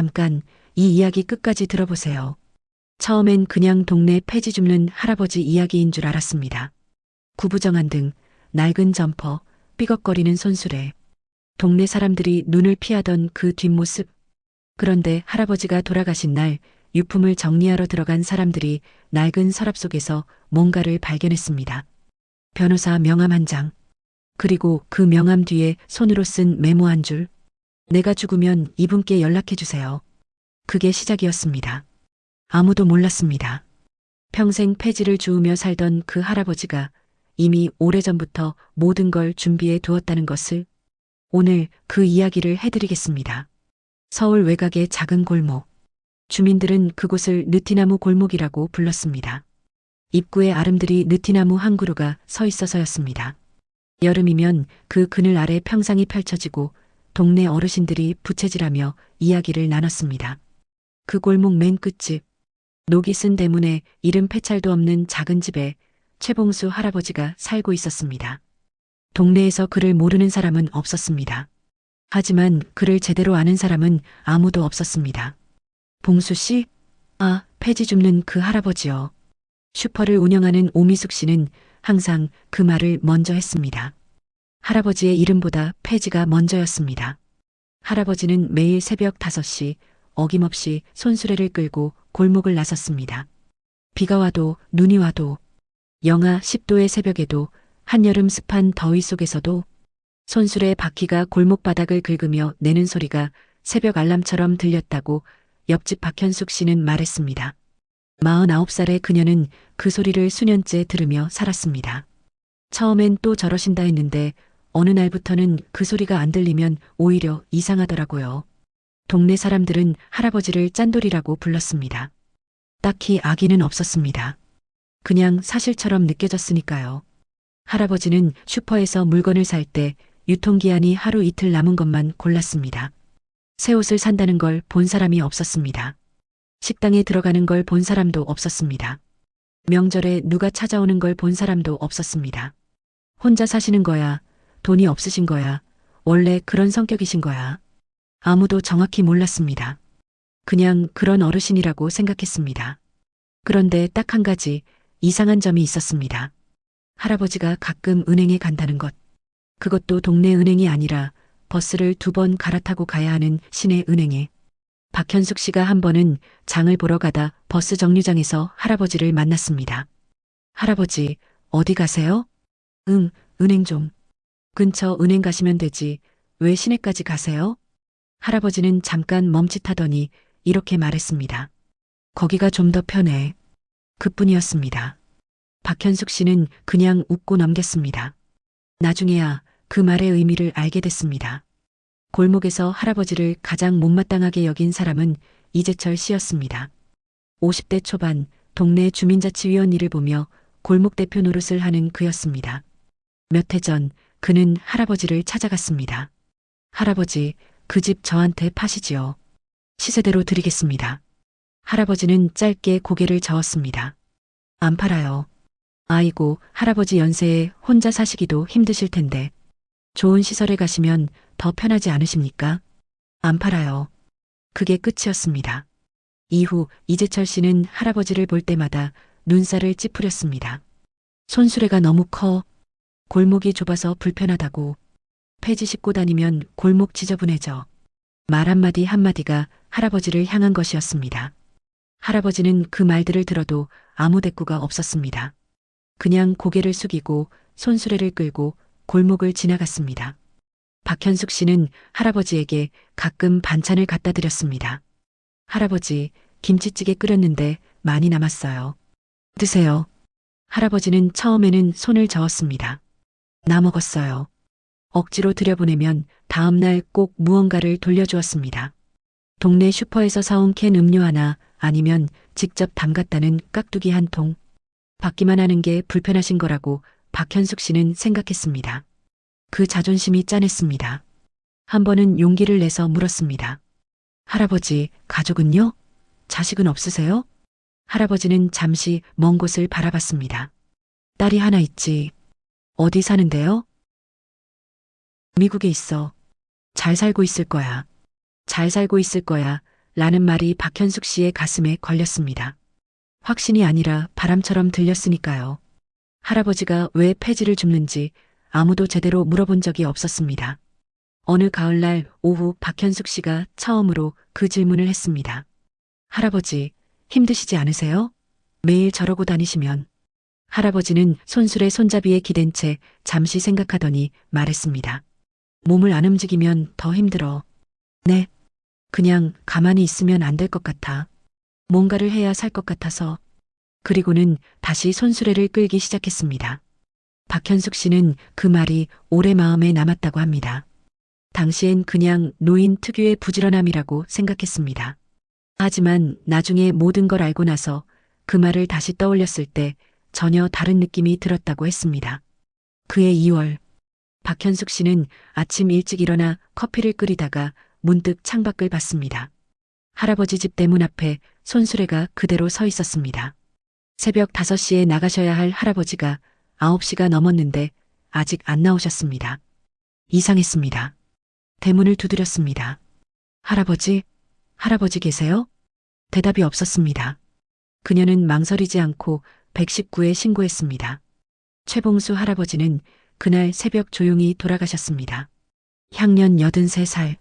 잠깐, 이 이야기 끝까지 들어보세요. 처음엔 그냥 동네 폐지 줍는 할아버지 이야기인 줄 알았습니다. 구부정한 등, 낡은 점퍼, 삐걱거리는 손수레. 동네 사람들이 눈을 피하던 그 뒷모습. 그런데 할아버지가 돌아가신 날 유품을 정리하러 들어간 사람들이 낡은 서랍 속에서 뭔가를 발견했습니다. 변호사 명함 한 장. 그리고 그 명함 뒤에 손으로 쓴 메모 한 줄. 내가 죽으면 이분께 연락해 주세요. 그게 시작이었습니다. 아무도 몰랐습니다. 평생 폐지를 주우며 살던 그 할아버지가 이미 오래전부터 모든 걸 준비해 두었다는 것을 오늘 그 이야기를 해드리겠습니다. 서울 외곽의 작은 골목. 주민들은 그곳을 느티나무 골목이라고 불렀습니다. 입구에 아름드리 느티나무 한 그루가 서 있어서였습니다. 여름이면 그 그늘 아래 평상이 펼쳐지고 동네 어르신들이 부채질하며 이야기를 나눴습니다. 그 골목 맨 끝집, 녹이 쓴 대문에 이름 패찰도 없는 작은 집에 최봉수 할아버지가 살고 있었습니다. 동네에서 그를 모르는 사람은 없었습니다. 하지만 그를 제대로 아는 사람은 아무도 없었습니다. 봉수 씨? 아, 폐지 줍는 그 할아버지요. 슈퍼를 운영하는 오미숙 씨는 항상 그 말을 먼저 했습니다. 할아버지의 이름보다 폐지가 먼저였습니다. 할아버지는 매일 새벽 5시 어김없이 손수레를 끌고 골목을 나섰습니다. 비가 와도 눈이 와도 영하 10도의 새벽에도 한여름 습한 더위 속에서도 손수레 바퀴가 골목 바닥을 긁으며 내는 소리가 새벽 알람처럼 들렸다고 옆집 박현숙 씨는 말했습니다. 49살의 그녀는 그 소리를 수년째 들으며 살았습니다. 처음엔 또 저러신다 했는데 어느 날부터는 그 소리가 안 들리면 오히려 이상하더라고요. 동네 사람들은 할아버지를 짠돌이라고 불렀습니다. 딱히 악의는 없었습니다. 그냥 사실처럼 느껴졌으니까요. 할아버지는 슈퍼에서 물건을 살 때 유통기한이 하루 이틀 남은 것만 골랐습니다. 새 옷을 산다는 걸 본 사람이 없었습니다. 식당에 들어가는 걸 본 사람도 없었습니다. 명절에 누가 찾아오는 걸 본 사람도 없었습니다. 혼자 사시는 거야, 돈이 없으신 거야, 원래 그런 성격이신 거야. 아무도 정확히 몰랐습니다. 그냥 그런 어르신이라고 생각했습니다. 그런데 딱 한 가지 이상한 점이 있었습니다. 할아버지가 가끔 은행에 간다는 것. 그것도 동네 은행이 아니라 버스를 2번 갈아타고 가야 하는 시내 은행에. 박현숙 씨가 한 번은 장을 보러 가다 버스 정류장에서 할아버지를 만났습니다. 할아버지, 어디 가세요? 응, 은행 좀. 근처 은행 가시면 되지. 왜 시내까지 가세요? 할아버지는 잠깐 멈칫하더니 이렇게 말했습니다. 거기가 좀 더 편해. 그뿐이었습니다. 박현숙 씨는 그냥 웃고 넘겼습니다. 나중에야 그 말의 의미를 알게 됐습니다. 골목에서 할아버지를 가장 못마땅하게 여긴 사람은 이재철 씨였습니다. 50대 초반 동네 주민자치위원 일을 보며 골목 대표 노릇을 하는 그였습니다. 몇 해 전 그는 할아버지를 찾아갔습니다. 할아버지, 그 집 저한테 파시지요. 시세대로 드리겠습니다. 할아버지는 짧게 고개를 저었습니다. 안 팔아요. 아이고, 할아버지 연세에 혼자 사시기도 힘드실 텐데. 좋은 시설에 가시면 더 편하지 않으십니까? 안 팔아요. 그게 끝이었습니다. 이후 이재철 씨는 할아버지를 볼 때마다 눈살을 찌푸렸습니다. 손수레가 너무 커. 골목이 좁아서 불편하다고. 폐지 싣고 다니면 골목 지저분해져. 말 한마디 한마디가 할아버지를 향한 것이었습니다. 할아버지는 그 말들을 들어도 아무 대꾸가 없었습니다. 그냥 고개를 숙이고 손수레를 끌고 골목을 지나갔습니다. 박현숙 씨는 할아버지에게 가끔 반찬을 갖다 드렸습니다. 할아버지, 김치찌개 끓였는데 많이 남았어요. 드세요. 할아버지는 처음에는 손을 저었습니다. 나 먹었어요. 억지로 들여보내면 다음날 꼭 무언가를 돌려주었습니다. 동네 슈퍼에서 사온 캔 음료 하나 아니면 직접 담갔다는 깍두기 한 통. 받기만 하는 게 불편하신 거라고 박현숙 씨는 생각했습니다. 그 자존심이 짠했습니다. 한 번은 용기를 내서 물었습니다. 할아버지, 가족은요? 자식은 없으세요? 할아버지는 잠시 먼 곳을 바라봤습니다. 딸이 하나 있지. 어디 사는데요? 미국에 있어. 잘 살고 있을 거야. 잘 살고 있을 거야. 라는 말이 박현숙 씨의 가슴에 걸렸습니다. 확신이 아니라 바람처럼 들렸으니까요. 할아버지가 왜 폐지를 줍는지 아무도 제대로 물어본 적이 없었습니다. 어느 가을날 오후 박현숙 씨가 처음으로 그 질문을 했습니다. 할아버지, 힘드시지 않으세요? 매일 저러고 다니시면. 할아버지는 손술의 손잡이에 기댄 채 잠시 생각하더니 말했습니다. 몸을 안 움직이면 더 힘들어. 네. 그냥 가만히 있으면 안 될 것 같아. 뭔가를 해야 살 것 같아서. 그리고는 다시 손수레를 끌기 시작했습니다. 박현숙 씨는 그 말이 오래 마음에 남았다고 합니다. 당시엔 그냥 노인 특유의 부지런함이라고 생각했습니다. 하지만 나중에 모든 걸 알고 나서 그 말을 다시 떠올렸을 때 전혀 다른 느낌이 들었다고 했습니다. 그해 2월, 박현숙 씨는 아침 일찍 일어나 커피를 끓이다가 문득 창밖을 봤습니다. 할아버지 집 대문 앞에 손수레가 그대로 서 있었습니다. 새벽 5시에 나가셔야 할 할아버지가 9시가 넘었는데 아직 안 나오셨습니다. 이상했습니다. 대문을 두드렸습니다. 할아버지 계세요? 대답이 없었습니다. 그녀는 망설이지 않고 119에 신고했습니다. 최봉수 할아버지는 그날 새벽 조용히 돌아가셨습니다. 향년 83살.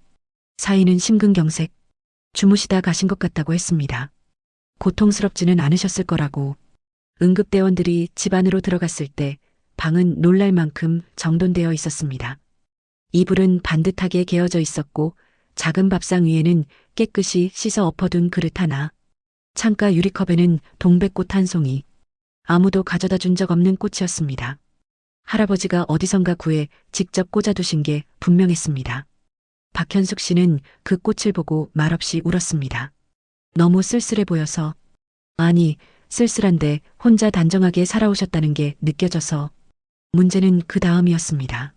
사인은 심근경색. 주무시다 가신 것 같다고 했습니다. 고통스럽지는 않으셨을 거라고. 응급대원들이 집 안으로 들어갔을 때 방은 놀랄 만큼 정돈되어 있었습니다. 이불은 반듯하게 개어져 있었고 작은 밥상 위에는 깨끗이 씻어 엎어둔 그릇 하나. 창가 유리컵에는 동백꽃 한 송이. 아무도 가져다 준 적 없는 꽃이었습니다. 할아버지가 어디선가 구해 직접 꽂아두신 게 분명했습니다. 박현숙 씨는 그 꽃을 보고 말없이 울었습니다. 너무 쓸쓸해 보여서. 아니, 쓸쓸한데 혼자 단정하게 살아오셨다는 게 느껴져서. 문제는 그 다음이었습니다.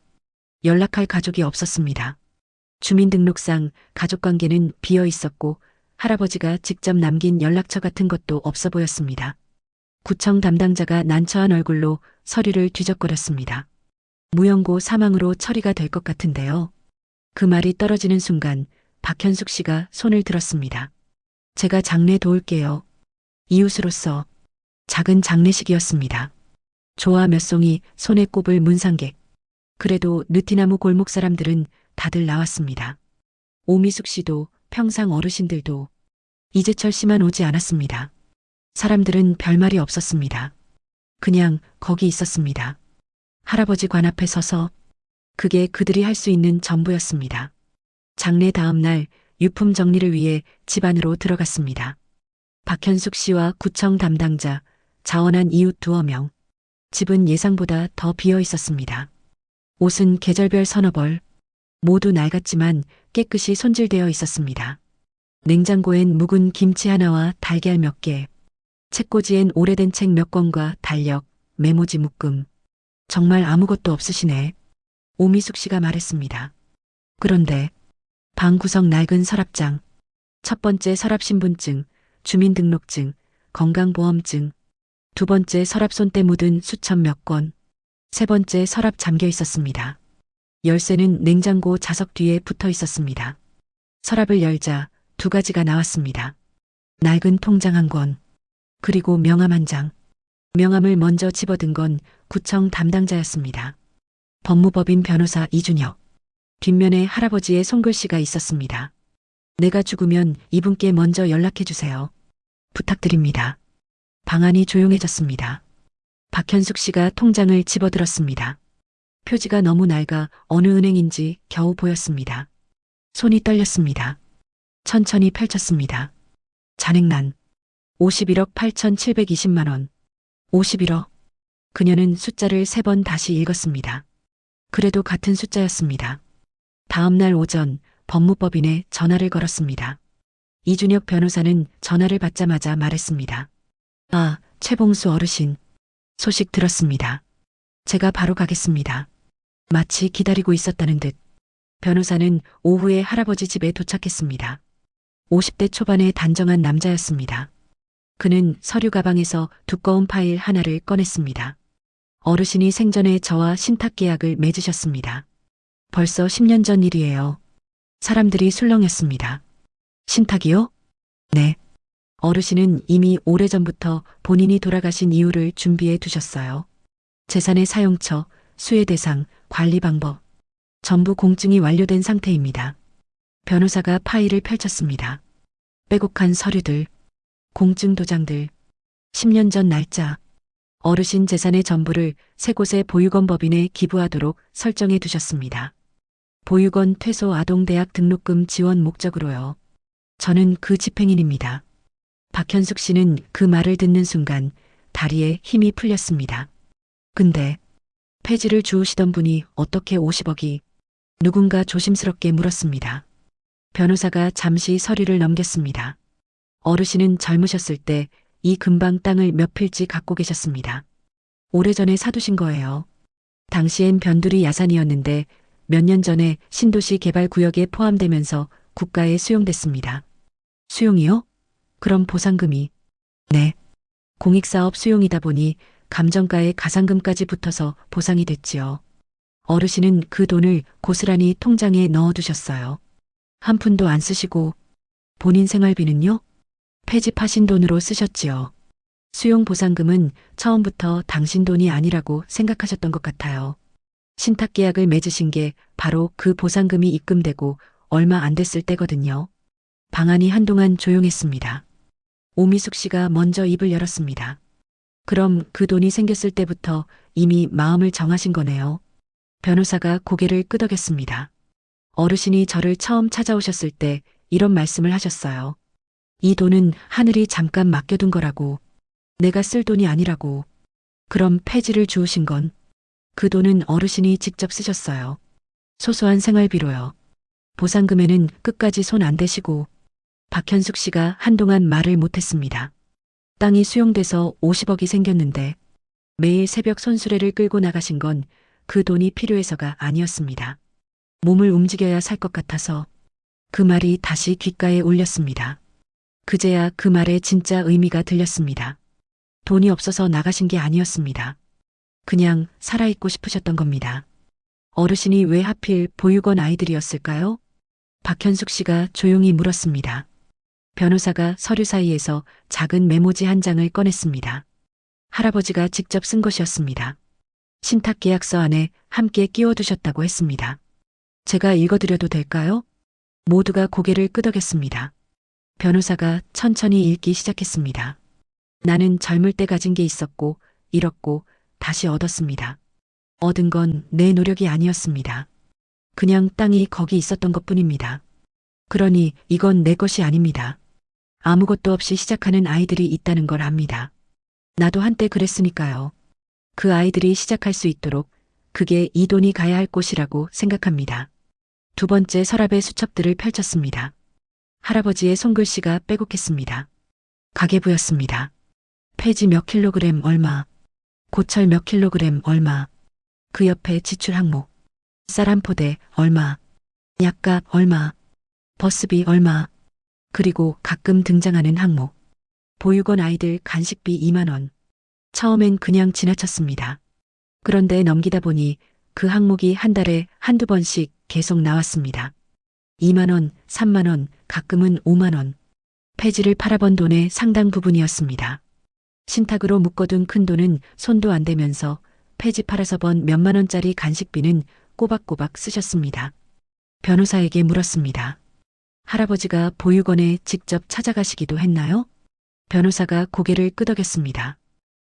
연락할 가족이 없었습니다. 주민등록상 가족관계는 비어 있었고 할아버지가 직접 남긴 연락처 같은 것도 없어 보였습니다. 구청 담당자가 난처한 얼굴로 서류를 뒤적거렸습니다. 무연고 사망으로 처리가 될 것 같은데요. 그 말이 떨어지는 순간 박현숙 씨가 손을 들었습니다. 제가 장례 도울게요. 이웃으로서. 작은 장례식이었습니다. 조화 몇 송이 손에 꼽을 문상객. 그래도 느티나무 골목 사람들은 다들 나왔습니다. 오미숙 씨도 평상 어르신들도. 이재철 씨만 오지 않았습니다. 사람들은 별말이 없었습니다. 그냥 거기 있었습니다. 할아버지 관 앞에 서서. 그게 그들이 할 수 있는 전부였습니다. 장례 다음 날 유품 정리를 위해 집 안으로 들어갔습니다. 박현숙 씨와 구청 담당자, 자원한 이웃 2명. 집은 예상보다 더 비어 있었습니다. 옷은 계절별 서너 벌. 모두 낡았지만 깨끗이 손질되어 있었습니다. 냉장고엔 묵은 김치 하나와 달걀 몇 개. 책꽂이엔 오래된 책 몇 권과 달력, 메모지 묶음. 정말 아무것도 없으시네. 오미숙 씨가 말했습니다. 그런데 방 구석 낡은 서랍장. 첫 번째 서랍 신분증, 주민등록증, 건강보험증. 두 번째 서랍 손때 묻은 수첩 몇 권. 세 번째 서랍 잠겨 있었습니다. 열쇠는 냉장고 자석 뒤에 붙어 있었습니다. 서랍을 열자 2가지가 나왔습니다. 낡은 통장 1권. 그리고 명함 1장. 명함을 먼저 집어든 건 구청 담당자였습니다. 법무법인 변호사 이준혁. 뒷면에 할아버지의 손글씨가 있었습니다. 내가 죽으면 이분께 먼저 연락해 주세요. 부탁드립니다. 방 안이 조용해졌습니다. 박현숙 씨가 통장을 집어들었습니다. 표지가 너무 낡아 어느 은행인지 겨우 보였습니다. 손이 떨렸습니다. 천천히 펼쳤습니다. 잔액란 51억 8,720만 원. 51억. 그녀는 숫자를 3번 다시 읽었습니다. 그래도 같은 숫자였습니다. 다음 날 오전 법무법인에 전화를 걸었습니다. 이준혁 변호사는 전화를 받자마자 말했습니다. 아, 최봉수 어르신. 소식 들었습니다. 제가 바로 가겠습니다. 마치 기다리고 있었다는 듯. 변호사는 오후에 할아버지 집에 도착했습니다. 50대 초반의 단정한 남자였습니다. 그는 서류 가방에서 두꺼운 파일 하나를 꺼냈습니다. 어르신이 생전에 저와 신탁 계약을 맺으셨습니다. 벌써 10년 전 일이에요. 사람들이 술렁였습니다. 신탁이요? 네. 어르신은 이미 오래전부터 본인이 돌아가신 이유를 준비해 두셨어요. 재산의 사용처, 수혜 대상, 관리 방법, 전부 공증이 완료된 상태입니다. 변호사가 파일을 펼쳤습니다. 빼곡한 서류들, 공증 도장들, 10년 전 날짜, 어르신 재산의 전부를 세 곳의 보육원 법인에 기부하도록 설정해 두셨습니다. 보육원 퇴소 아동대학 등록금 지원 목적으로요. 저는 그 집행인입니다. 박현숙 씨는 그 말을 듣는 순간 다리에 힘이 풀렸습니다. 근데 폐지를 주우시던 분이 어떻게 50억이? 누군가 조심스럽게 물었습니다. 변호사가 잠시 서류를 넘겼습니다. 어르신은 젊으셨을 때 이 근방 땅을 몇 필지 갖고 계셨습니다. 오래전에 사두신 거예요. 당시엔 변두리 야산이었는데 몇 년 전에 신도시 개발구역에 포함되면서 국가에 수용됐습니다. 수용이요? 그럼 보상금이? 네. 공익사업 수용이다 보니 감정가에 가상금까지 붙어서 보상이 됐지요. 어르신은 그 돈을 고스란히 통장에 넣어두셨어요. 한 푼도 안 쓰시고 본인 생활비는요? 폐지하신 돈으로 쓰셨지요. 수용 보상금은 처음부터 당신 돈이 아니라고 생각하셨던 것 같아요. 신탁 계약을 맺으신 게 바로 그 보상금이 입금되고 얼마 안 됐을 때거든요. 방안이 한동안 조용했습니다. 오미숙 씨가 먼저 입을 열었습니다. 그럼 그 돈이 생겼을 때부터 이미 마음을 정하신 거네요. 변호사가 고개를 끄덕였습니다. 어르신이 저를 처음 찾아오셨을 때 이런 말씀을 하셨어요. 이 돈은 하늘이 잠깐 맡겨둔 거라고. 내가 쓸 돈이 아니라고. 그럼 폐지를 주우신 건? 그 돈은 어르신이 직접 쓰셨어요. 소소한 생활비로요. 보상금에는 끝까지 손 안 대시고. 박현숙 씨가 한동안 말을 못했습니다. 땅이 수용돼서 50억이 생겼는데 매일 새벽 손수레를 끌고 나가신 건 그 돈이 필요해서가 아니었습니다. 몸을 움직여야 살 것 같아서. 그 말이 다시 귓가에 울렸습니다. 그제야 그 말의 진짜 의미가 들렸습니다. 돈이 없어서 나가신 게 아니었습니다. 그냥 살아있고 싶으셨던 겁니다. 어르신이 왜 하필 보육원 아이들이었을까요? 박현숙 씨가 조용히 물었습니다. 변호사가 서류 사이에서 작은 메모지 한 장을 꺼냈습니다. 할아버지가 직접 쓴 것이었습니다. 신탁계약서 안에 함께 끼워두셨다고 했습니다. 제가 읽어드려도 될까요? 모두가 고개를 끄덕였습니다. 변호사가 천천히 읽기 시작했습니다. 나는 젊을 때 가진 게 있었고, 잃었고, 다시 얻었습니다. 얻은 건 내 노력이 아니었습니다. 그냥 땅이 거기 있었던 것 뿐입니다. 그러니 이건 내 것이 아닙니다. 아무것도 없이 시작하는 아이들이 있다는 걸 압니다. 나도 한때 그랬으니까요. 그 아이들이 시작할 수 있도록 그게 이 돈이 가야 할 곳이라고 생각합니다. 두 번째 서랍의 수첩들을 펼쳤습니다. 할아버지의 손글씨가 빼곡했습니다. 가계부였습니다. 폐지 몇 킬로그램 얼마, 고철 몇 킬로그램 얼마, 그 옆에 지출 항목, 쌀 한 포대 얼마, 약값 얼마, 버스비 얼마, 그리고 가끔 등장하는 항목, 보육원 아이들 간식비 2만 원. 처음엔 그냥 지나쳤습니다. 그런데 넘기다 보니 그 항목이 한 달에 한두 번씩 계속 나왔습니다. 2만 원, 3만 원, 가끔은 5만 원. 폐지를 팔아본 돈의 상당 부분이었습니다. 신탁으로 묶어둔 큰 돈은 손도 안 대면서 폐지 팔아서 번 몇만 원짜리 간식비는 꼬박꼬박 쓰셨습니다. 변호사에게 물었습니다. 할아버지가 보육원에 직접 찾아가시기도 했나요? 변호사가 고개를 끄덕였습니다.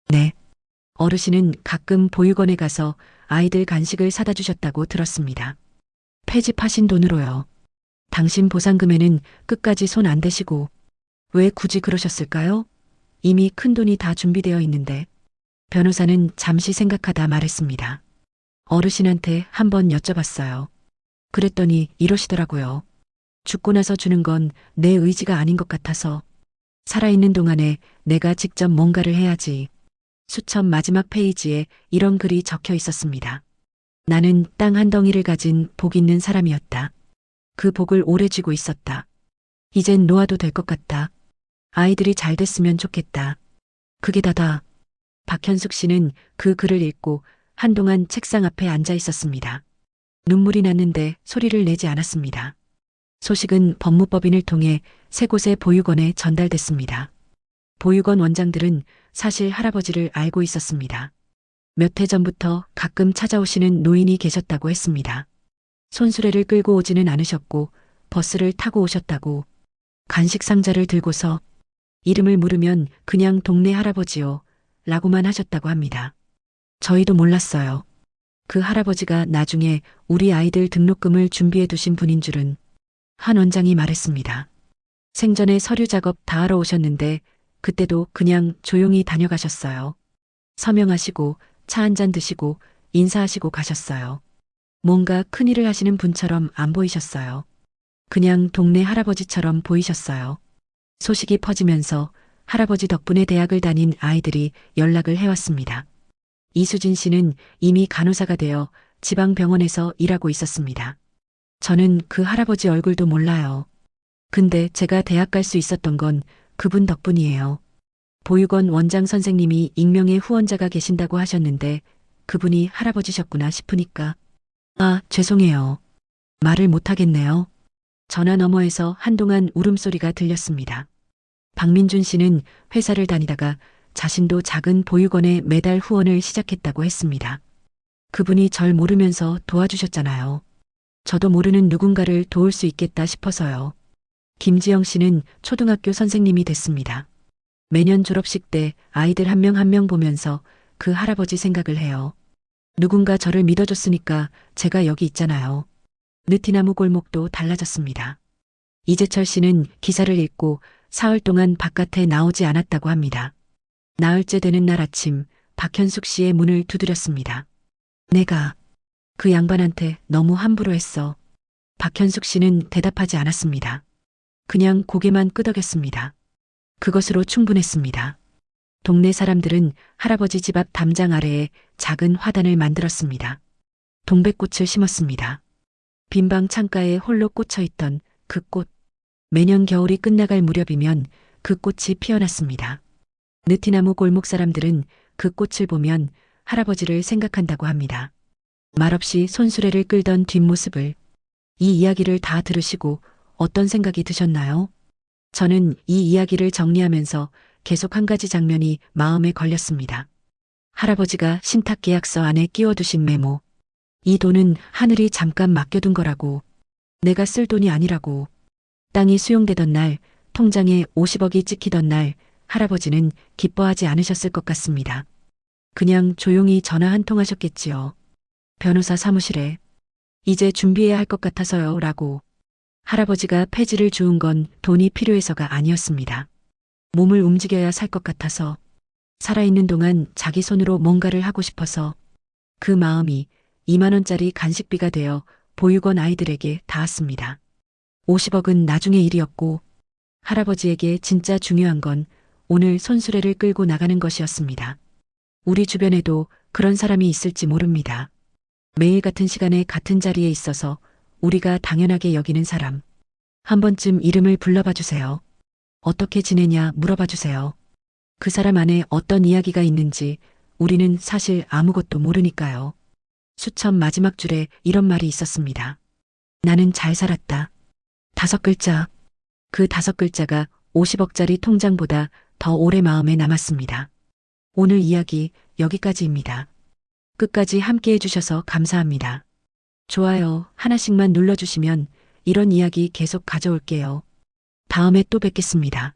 네. 어르신은 가끔 보육원에 가서 아이들 간식을 사다 주셨다고 들었습니다. 폐지 파신 돈으로요. 당신 보상금에는 끝까지 손 안 대시고 왜 굳이 그러셨을까요? 이미 큰 돈이 다 준비되어 있는데. 변호사는 잠시 생각하다 말했습니다. 어르신한테 한번 여쭤봤어요. 그랬더니 이러시더라고요. 죽고 나서 주는 건 내 의지가 아닌 것 같아서 살아있는 동안에 내가 직접 뭔가를 해야지. 수첩 마지막 페이지에 이런 글이 적혀 있었습니다. 나는 땅 한 덩이를 가진 복 있는 사람이었다. 그 복을 오래 쥐고 있었다. 이젠 놓아도 될 것 같다. 아이들이 잘 됐으면 좋겠다. 그게 다다. 박현숙 씨는 그 글을 읽고 한동안 책상 앞에 앉아 있었습니다. 눈물이 났는데 소리를 내지 않았습니다. 소식은 법무법인을 통해 세 곳의 보육원에 전달됐습니다. 보육원 원장들은 사실 할아버지를 알고 있었습니다. 몇 해 전부터 가끔 찾아오시는 노인이 계셨다고 했습니다. 손수레를 끌고 오지는 않으셨고 버스를 타고 오셨다고, 간식 상자를 들고서 이름을 물으면 그냥 동네 할아버지요 라고만 하셨다고 합니다. 저희도 몰랐어요. 그 할아버지가 나중에 우리 아이들 등록금을 준비해 두신 분인 줄은. 한 원장이 말했습니다. 생전에 서류 작업 다 하러 오셨는데 그때도 그냥 조용히 다녀가셨어요. 서명하시고 차 한잔 드시고 인사하시고 가셨어요. 뭔가 큰일을 하시는 분처럼 안 보이셨어요. 그냥 동네 할아버지처럼 보이셨어요. 소식이 퍼지면서 할아버지 덕분에 대학을 다닌 아이들이 연락을 해왔습니다. 이수진 씨는 이미 간호사가 되어 지방병원에서 일하고 있었습니다. 저는 그 할아버지 얼굴도 몰라요. 근데 제가 대학 갈 수 있었던 건 그분 덕분이에요. 보육원 원장 선생님이 익명의 후원자가 계신다고 하셨는데 그분이 할아버지셨구나 싶으니까. 아, 죄송해요. 말을 못하겠네요. 전화 너머에서 한동안 울음소리가 들렸습니다. 박민준 씨는 회사를 다니다가 자신도 작은 보육원에 매달 후원을 시작했다고 했습니다. 그분이 절 모르면서 도와주셨잖아요. 저도 모르는 누군가를 도울 수 있겠다 싶어서요. 김지영 씨는 초등학교 선생님이 됐습니다. 매년 졸업식 때 아이들 한 명 한 명 보면서 그 할아버지 생각을 해요. 누군가 저를 믿어줬으니까 제가 여기 있잖아요. 느티나무 골목도 달라졌습니다. 이재철 씨는 기사를 읽고 사흘 동안 바깥에 나오지 않았다고 합니다. 나흘째 되는 날 아침 박현숙 씨의 문을 두드렸습니다. 내가 그 양반한테 너무 함부로 했어. 박현숙 씨는 대답하지 않았습니다. 그냥 고개만 끄덕였습니다. 그것으로 충분했습니다. 동네 사람들은 할아버지 집 앞 담장 아래에 작은 화단을 만들었습니다. 동백꽃을 심었습니다. 빈방 창가에 홀로 꽂혀 있던 그 꽃. 매년 겨울이 끝나갈 무렵이면 그 꽃이 피어났습니다. 느티나무 골목 사람들은 그 꽃을 보면 할아버지를 생각한다고 합니다. 말없이 손수레를 끌던 뒷모습을. 이 이야기를 다 들으시고 어떤 생각이 드셨나요? 저는 이 이야기를 정리하면서 계속 한 가지 장면이 마음에 걸렸습니다. 할아버지가 신탁계약서 안에 끼워두신 메모. 이 돈은 하늘이 잠깐 맡겨둔 거라고. 내가 쓸 돈이 아니라고. 땅이 수용되던 날, 통장에 50억이 찍히던 날, 할아버지는 기뻐하지 않으셨을 것 같습니다. 그냥 조용히 전화 한 통 하셨겠지요. 변호사 사무실에. 이제 준비해야 할 것 같아서요 라고. 할아버지가 폐지를 주운 건 돈이 필요해서가 아니었습니다. 몸을 움직여야 살 것 같아서. 살아있는 동안 자기 손으로 뭔가를 하고 싶어서. 그 마음이 2만 원짜리 간식비가 되어 보육원 아이들에게 닿았습니다. 50억은 나중의 일이었고 할아버지에게 진짜 중요한 건 오늘 손수레를 끌고 나가는 것이었습니다. 우리 주변에도 그런 사람이 있을지 모릅니다. 매일 같은 시간에 같은 자리에 있어서 우리가 당연하게 여기는 사람. 한 번쯤 이름을 불러봐 주세요. 어떻게 지내냐 물어봐 주세요. 그 사람 안에 어떤 이야기가 있는지 우리는 사실 아무것도 모르니까요. 수첩 마지막 줄에 이런 말이 있었습니다. 나는 잘 살았다. 5글자. 그 5글자가 50억짜리 통장보다 더 오래 마음에 남았습니다. 오늘 이야기 여기까지입니다. 끝까지 함께 해주셔서 감사합니다. 좋아요 하나씩만 눌러주시면 이런 이야기 계속 가져올게요. 다음에 또 뵙겠습니다.